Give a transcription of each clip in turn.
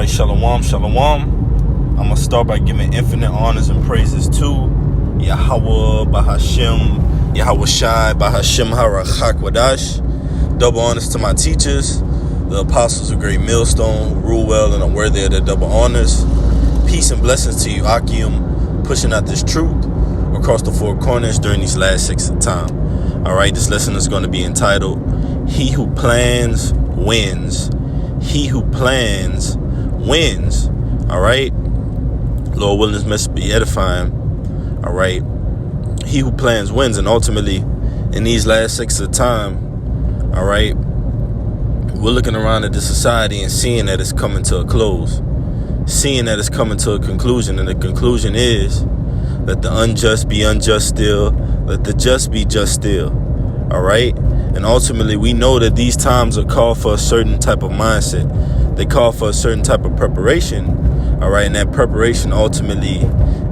right, shalom, shalom. I'm going to start by giving infinite honors and praises to Yahweh, Bahashem, Yahweh Shai, Bahashem Harachak Wadash. Double honors to my teachers, the apostles of Great Millstone, who rule well and are worthy of their double honors. Peace and blessings to you, Akim, pushing out this truth across the four corners during these last 6 of time. All right, this lesson is going to be entitled, He Who Plans Wins. He who plans wins. All right. Lord willing, this message be edifying. All right. He who plans wins. And ultimately, in these last 6 of time, all right, we're looking around at the society and seeing that it's coming to a close, seeing that it's coming to a conclusion. And the conclusion is, let the unjust be unjust still, let the just be just still. All right. And ultimately, we know that these times are called for a certain type of mindset. They call for a certain type of preparation. All right. And that preparation ultimately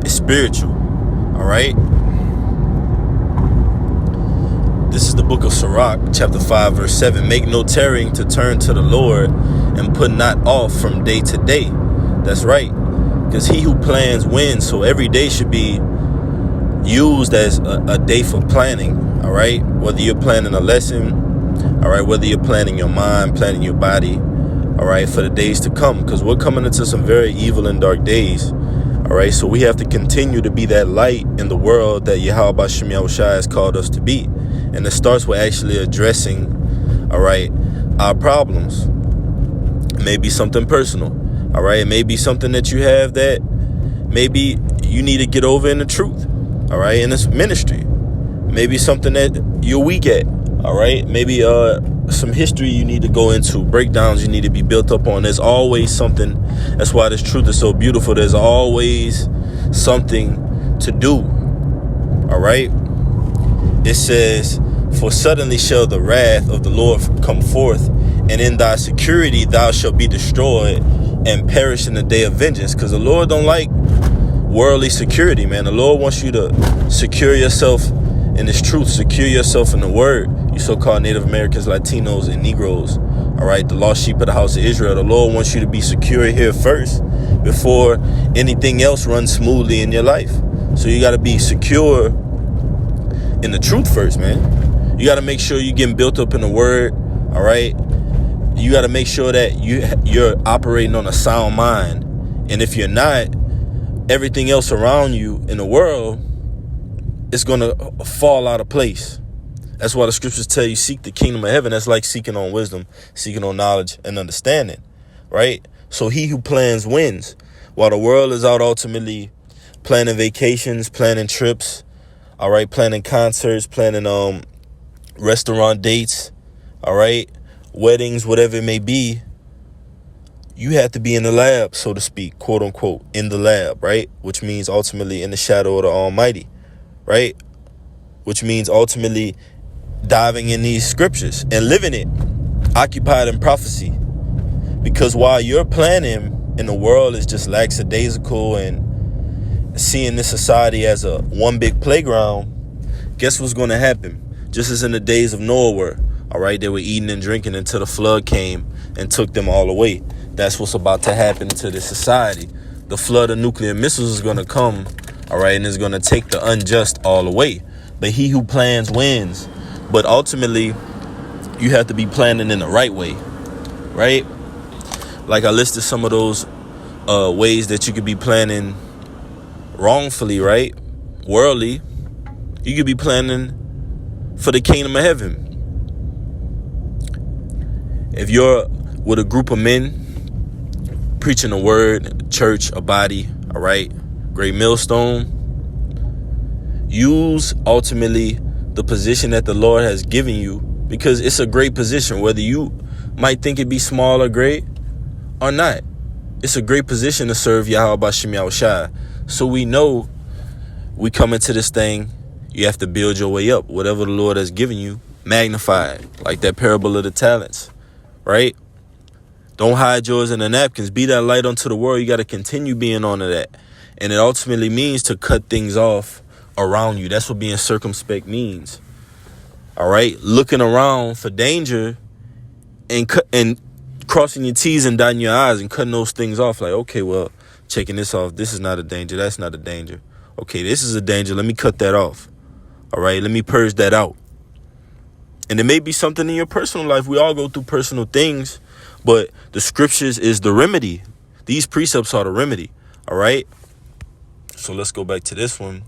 is spiritual. All right. This is the book of Sirach, chapter 5, verse 7. Make no tarrying to turn to the Lord, and put not off from day to day. That's right. Because he who plans wins. So every day should be used as a day for planning. All right, whether you're planning a lesson, all right, whether you're planning your mind, planning your body, all right, for the days to come, because we're coming into some very evil and dark days. All right, so we have to continue to be that light in the world that Yahweh Bashem Yahushua has called us to be. And it starts with actually addressing, all right, our problems. It may be something personal. All right, it may be something that you have that maybe you need to get over in the truth. All right, in this ministry. Maybe something that you're weak at, all right? Maybe some history you need to go into, breakdowns you need to be built up on. There's always something. That's why this truth is so beautiful. There's always something to do, all right? It says, for suddenly shall the wrath of the Lord come forth, and in thy security thou shalt be destroyed and perish in the day of vengeance. Because the Lord don't like worldly security, man. The Lord wants you to secure yourself in this truth, secure yourself in the word, you so-called Native Americans, Latinos, and Negroes, all right, the lost sheep of the house of Israel. The Lord wants you to be secure here first before anything else runs smoothly in your life. So you got to be secure in the truth first, man. You got to make sure you're getting built up in the word, all right? You got to make sure that you're operating on a sound mind. And if you're not, everything else around you in the world, it's going to fall out of place. That's why the scriptures tell you, seek the kingdom of heaven. That's like seeking on wisdom, seeking on knowledge and understanding, right? So he who plans wins. While the world is out ultimately planning vacations, planning trips, all right, planning concerts, planning restaurant dates, all right, weddings, whatever it may be, you have to be in the lab, so to speak, quote unquote, in the lab, right? Which means ultimately in the shadow of the Almighty. Right? Which means ultimately diving in these scriptures and living it, occupied in prophecy. Because while you're planning and the world is just lackadaisical and seeing this society as a one big playground, guess what's going to happen? Just as in the days of Noah were, all right, they were eating and drinking until the flood came and took them all away. That's what's about to happen to this society. The flood of nuclear missiles is going to come, all right, and it's going to take the unjust all away. But he who plans wins. But ultimately, you have to be planning in the right way, right? Like I listed some of those ways that you could be planning wrongfully, right? Worldly. You could be planning for the kingdom of heaven. If you're with a group of men preaching the word, church, a body, all right, Great Millstone, use ultimately the position that the Lord has given you, because it's a great position, whether you might think it be small or great or not. It's a great position to serve Yahweh Bashem Yahushua. So we know we come into this thing, you have to build your way up. Whatever the Lord has given you, magnify it, like that parable of the talents, right? Don't hide yours in the napkins. Be that light unto the world. You got to continue being on to that. And it ultimately means to cut things off around you. That's what being circumspect means. All right. Looking around for danger and crossing your T's and dotting your I's and cutting those things off. Like, okay, well, checking this off. This is not a danger. That's not a danger. Okay, this is a danger. Let me cut that off. All right, let me purge that out. And it may be something in your personal life. We all go through personal things, but the scriptures is the remedy. These precepts are the remedy. All right. So let's go back to this one.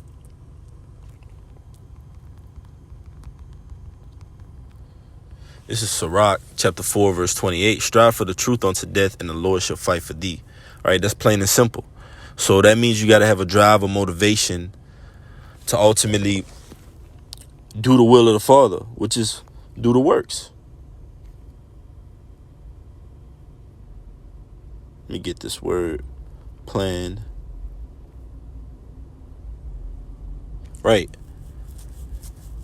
This is Sirach chapter 4, verse 28. Strive for the truth unto death, and the Lord shall fight for thee. All right, that's plain and simple. So that means you got to have a drive or motivation to ultimately do the will of the Father, which is do the works. Let me get this word. Plan. Right.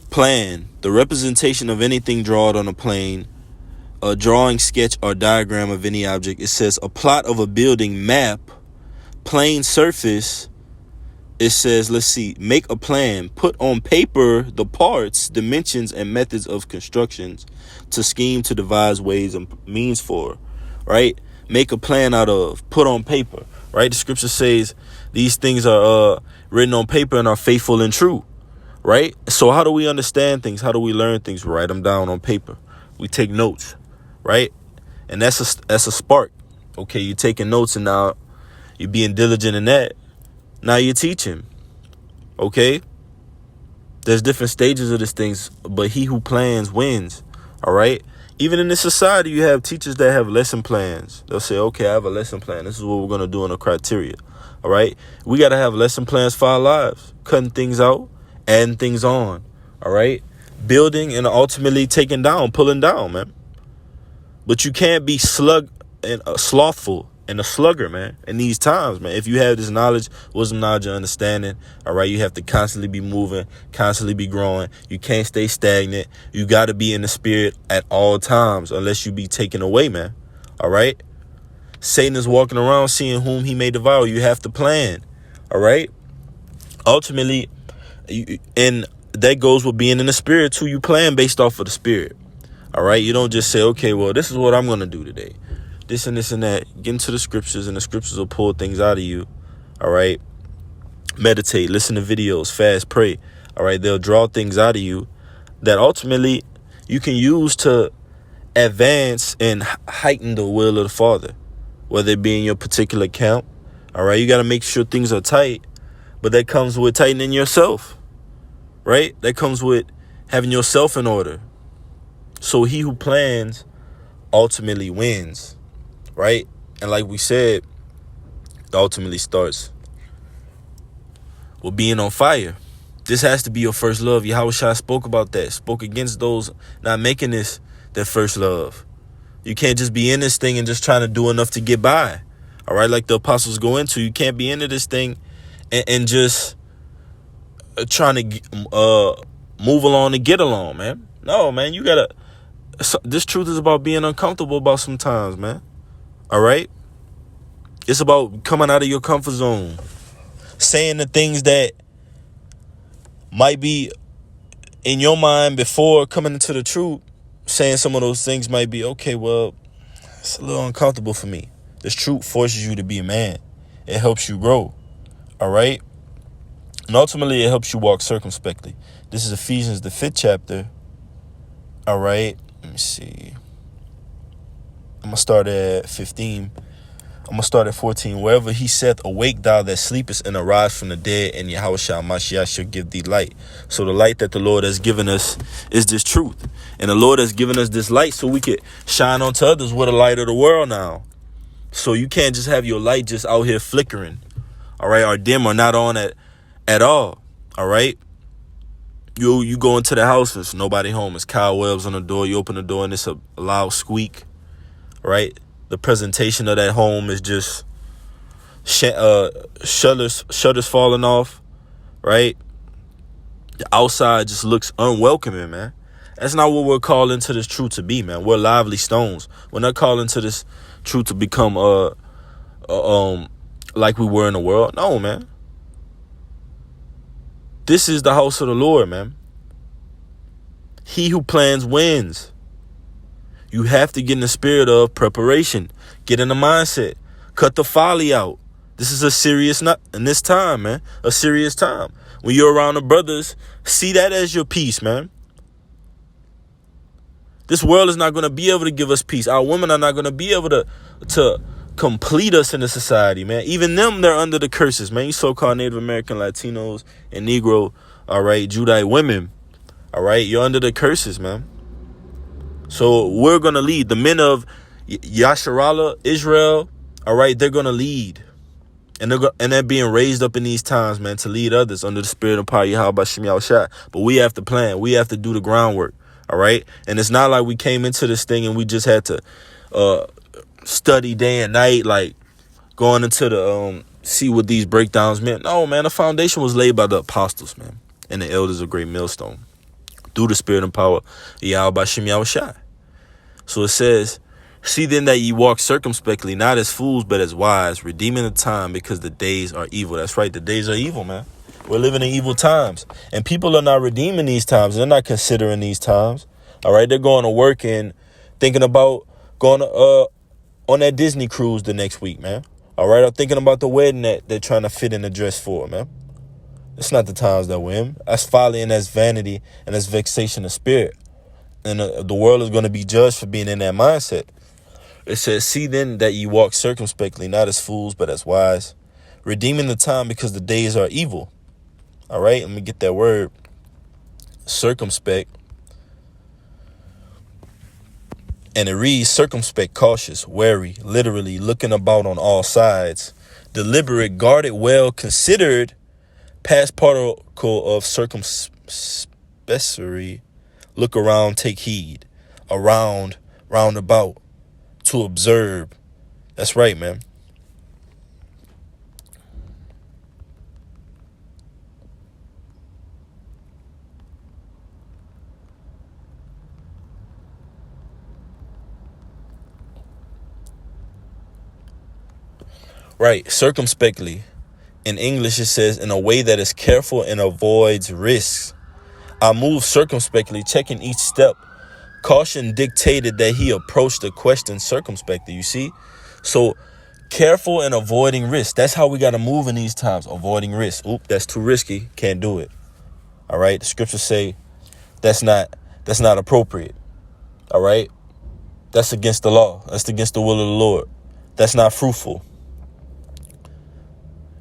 Plan. The representation of anything drawn on a plane, a drawing, sketch, or diagram of any object. It says a plot of a building, map, plane surface. It says, let's see, make a plan, put on paper the parts, dimensions, and methods of constructions, to scheme, to devise ways and means for, right? Make a plan out of, put on paper, right? The scripture says these things are written on paper and are faithful and true, right? So how do we understand things? How do we learn things? We write them down on paper. We take notes, right? And that's a spark. Okay, you're taking notes and now you're being diligent in that. Now you're teaching. Okay? There's different stages of these things, but he who plans wins. All right? Even in this society, you have teachers that have lesson plans. They'll say, okay, I have a lesson plan. This is what we're going to do in the criteria. All right? We got to have lesson plans for our lives. Cutting things out, adding things on. All right? Building and ultimately taking down, pulling down, man. But you can't be slothful and a slugger, man, in these times, man. If you have this knowledge, wisdom, knowledge, and understanding, all right, you have to constantly be moving, constantly be growing. You can't stay stagnant. You got to be in the spirit at all times, unless you be taken away, man. All right? Satan is walking around seeing whom he may devour. You have to plan. All right? Ultimately, and that goes with being in the spirit too. You plan based off of the spirit. All right? You don't just say, okay, well, this is what I'm going to do today. This and this and that. Get into the scriptures, and the scriptures will pull things out of you. All right. Meditate, listen to videos, fast, pray. All right. They'll draw things out of you that ultimately you can use to advance and heighten the will of the Father, whether it be in your particular camp. All right. You got to make sure things are tight, but that comes with tightening yourself. Right. That comes with having yourself in order. So he who plans ultimately wins. Right? And like we said, it ultimately starts with being on fire. This has to be your first love. Yahushua spoke about that. Spoke against those not making this their first love. You can't just be in this thing and just trying to do enough to get by. All right? Like the apostles go into. You can't be into this thing and just trying to move along and get along, man. No, man. You got to. This truth is about being uncomfortable about sometimes, man. All right? It's about coming out of your comfort zone. Saying the things that might be in your mind before coming into the truth. Saying some of those things might be, okay, well, it's a little uncomfortable for me. This truth forces you to be a man. It helps you grow. All right? And ultimately, it helps you walk circumspectly. This is Ephesians, the 5th chapter. All right? Let me see. I'm going to start at 15. I'm going to start at 14. Wherever he saith, awake thou that sleepest, and arise from the dead, and Yahushua Mashiach shall give thee light. So the light that the Lord has given us is this truth. And the Lord has given us this light so we could shine onto others with the light of the world now. So you can't just have your light just out here flickering. All right? Or dim or not on at all. All right? You go into the house, there's nobody home. It's cobwebs on the door. You open the door and it's a loud squeak. Right? The presentation of that home is just shutters falling off. Right? The outside just looks unwelcoming, man. That's not what we're calling to this truth to be, man. We're lively stones. We're not calling to this truth to become like we were in the world. No, man. This is the house of the Lord, man. He who plans wins. You have to get in the spirit of preparation. Get in the mindset. Cut the folly out. This is a serious, not in this time, man, a serious time. When you're around the brothers, see that as your peace, man. This world is not going to be able to give us peace. Our women are not going to be able to complete us in the society, man. Even them, they're under the curses, man. You so-called Native American, Latinos, and Negro, all right, Judite women, all right, you're under the curses, man. So we're going to lead. The men of Yasharallah, Israel, all right, they're going to lead. And they're being raised up in these times, man, to lead others under the spirit of power, Yahweh Shem Yahushua. But we have to plan. We have to do the groundwork, all right? And it's not like we came into this thing and we just had to study day and night, like going into the see what these breakdowns meant. No, man, the foundation was laid by the apostles, man, and the elders of Great Millstone through the spirit and power, Yahweh Shem Yahushua. So it says, see then that ye walk circumspectly, not as fools, but as wise, redeeming the time because the days are evil. That's right. The days are evil, man. We're living in evil times, and people are not redeeming these times. They're not considering these times. All right. They're going to work and thinking about going to, on that Disney cruise the next week, man. All right. I'm thinking about the wedding that they're trying to fit in a dress for, man. It's not the times that we're in. That's folly and that's vanity and that's vexation of spirit. And the world is going to be judged for being in that mindset. It says, see then that ye walk circumspectly, not as fools, but as wise, redeeming the time because the days are evil. All right, let me get that word, circumspect. And it reads, circumspect, cautious, wary, literally looking about on all sides, deliberate, guarded, well considered, past particle of circumspectory, look around, take heed, around, round about. To observe. That's right, man. Right. Circumspectly. In English, it says in a way that is careful and avoids risks. I move circumspectly, checking each step. Caution dictated that he approached the question circumspectly, you see? So careful and avoiding risk. That's how we got to move in these times, avoiding risk. Oop, that's too risky. Can't do it. All right. The scriptures say that's not appropriate. All right. That's against the law. That's against the will of the Lord. That's not fruitful.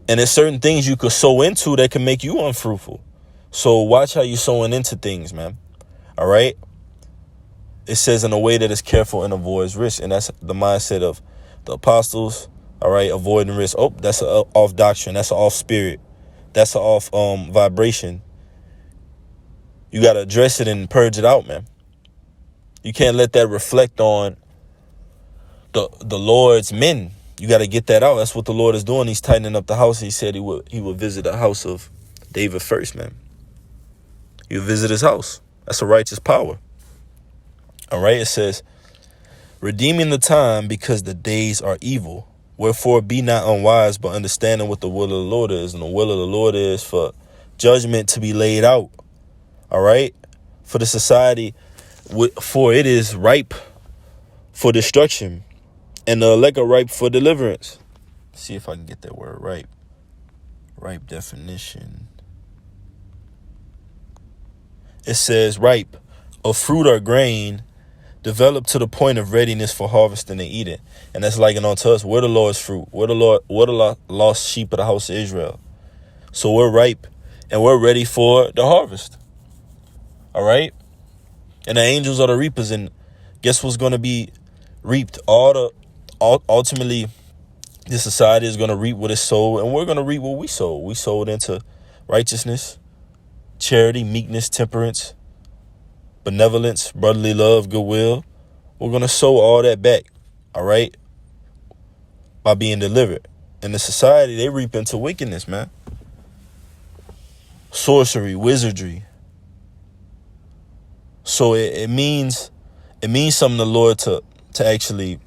And there's certain things you could sow into that can make you unfruitful. So watch how you're sowing into things, man. All right. It says in a way that is careful and avoids risk. And that's the mindset of the apostles. All right. Avoiding risk. Oh, that's an off doctrine. That's an off spirit. That's an off vibration. You got to address it and purge it out, man. You can't let that reflect on the Lord's men. You got to get that out. That's what the Lord is doing. He's tightening up the house. He said he would visit the house of David first, man. He would visit his house. That's a righteous power. All right, it says, redeeming the time because the days are evil. Wherefore be not unwise, but understanding what the will of the Lord is. And the will of the Lord is for judgment to be laid out. All right, for the society, for it is ripe for destruction, and the elect are ripe for deliverance. Let's see if I can get that word right. Ripe definition. It says ripe, of fruit or grain, developed to the point of readiness for harvesting and eating. And that's likened unto us. We're the Lord's fruit. We're the lost sheep of the house of Israel. So we're ripe and we're ready for the harvest. All right. And the angels are the reapers. And guess what's going to be reaped? Ultimately, this society is going to reap what is sowed. And we're going to reap what we sowed. We sowed into righteousness, charity, meekness, temperance, benevolence, brotherly love, goodwill. We're going to sow all that back, all right, by being delivered. In the society, they reap into wickedness, man. Sorcery, wizardry. So it means something to the Lord to actually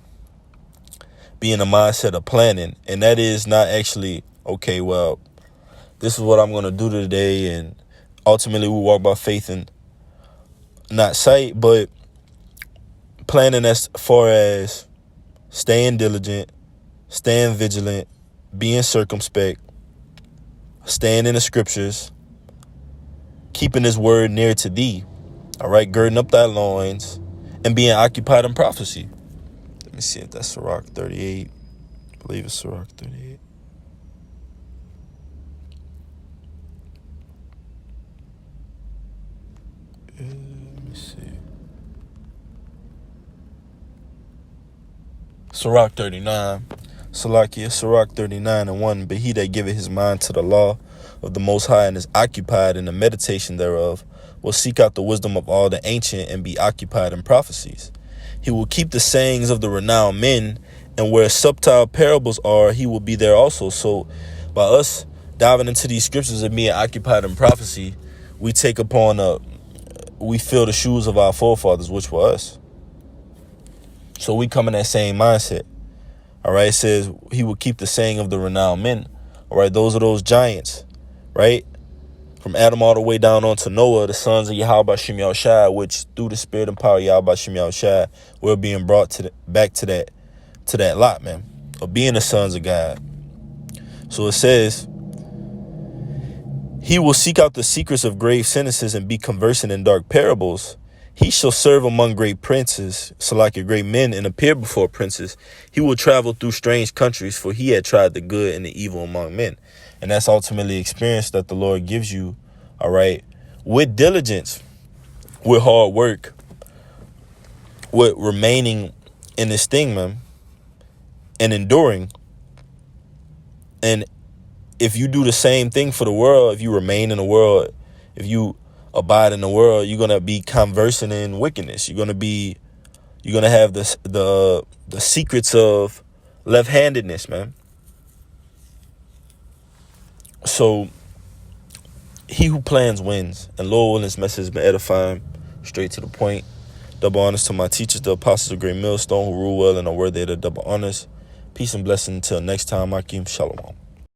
be in the mindset of planning. And that is not actually, okay, well, this is what I'm going to do today. And ultimately we walk by faith and not sight, but planning as far as staying diligent, staying vigilant, being circumspect, staying in the scriptures, keeping his word near to thee, all right, girding up thy loins, and being occupied in prophecy. Let me see if that's Sirach 38. I believe it's Sirach 38. Let me see. Sirach 39. Salakia, Sirach 39:1. But he that giveth his mind to the law of the Most High and is occupied in the meditation thereof will seek out the wisdom of all the ancient and be occupied in prophecies. He will keep the sayings of the renowned men, and where subtle parables are, he will be there also. So by us diving into these scriptures and being occupied in prophecy, we take upon we fill the shoes of our forefathers, which were us. So we come in that same mindset. All right, it says he will keep the saying of the renowned men. All right, those are those giants, right? From Adam all the way down on to Noah, the sons of Yahweh Shem Yahushua, which through the spirit and power of Yahweh Shem Yahushua, we're being brought back to that lot, man, of being the sons of God. So it says, he will seek out the secrets of grave sentences and be conversant in dark parables. He shall serve among great princes, Salakia, great men, and appear before princes. He will travel through strange countries, for he had tried the good and the evil among men. And that's ultimately experience that the Lord gives you, all right, with diligence, with hard work, with remaining in this thing, man, and enduring. And if you do the same thing for the world, if you remain in the world, if you abide in the world, you're going to be conversing in wickedness. You're going to have the secrets of left-handedness, man. So he who plans wins. And Lord willing, this message has been edifying, straight to the point. Double honors to my teachers, the apostles of Great Millstone, who rule well and are worthy of the double honors. Peace and blessing until next time. Akim Shalom.